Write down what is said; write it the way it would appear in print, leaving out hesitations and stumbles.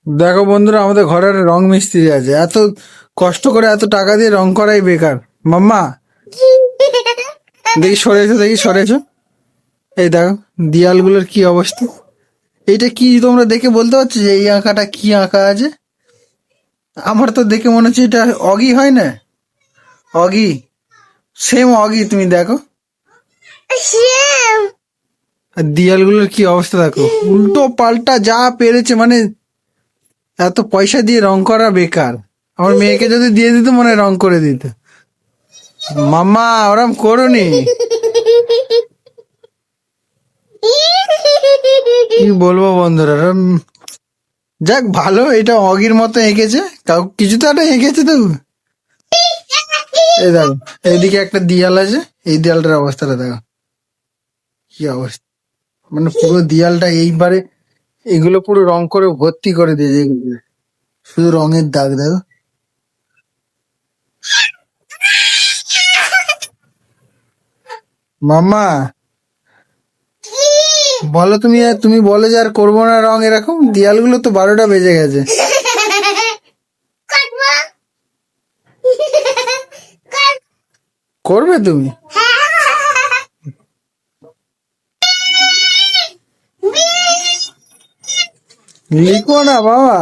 দেখো বন্ধুরা, আমাদের ঘরের রং মিস্ত্রি আছে, এত কষ্ট করে এত টাকা দিয়ে রং করাই বেকার। মাম্মা, দেখি সরে এসো, দেখি সরে এসো। এই দেখো দেয়ালগুলোর কি অবস্থা। এইটা কি তোমরা দেখে বলতে পারছো যে এই আঁকাটা কি আঁকা আছে? আমার তো দেখে মনে হচ্ছে এটা অগি, হয় না? অগি, সেম অগি, তুমি দেখো। আর দেয়ালগুলোর কি অবস্থা দেখো, উল্টো পাল্টা যা পেরেছে, মানে এত পয়সা দিয়ে রং করা বেকার। আমার মেয়েকে যদি দিয়ে দিত মনে হয় রং করে দিত। মাম্মা, ওরম করোনি। কি বলবো বন্ধুরা, যাক ভালো, এটা অগির মতো এঁকেছে, কাউ কিছু তো একটা এঁকেছে তো। এই দেখো, এইদিকে একটা দেয়াল আছে, এই দেয়ালটার অবস্থাটা দেখো, কি অবস্থা। মানে পুরো দেয়ালটা এইবারে এগুলো পুরো রং করে ভর্তি করে দিয়েছে এগুলো। শুধু রঙের দাগ দেখো। মাম্মা, বলো তুমি, তুমি বলে যে আর করবো না রং এরকম, দেয়ালগুলো তো 12টা বেজে গেছে। করবে তুমি? লিখো না বাবা।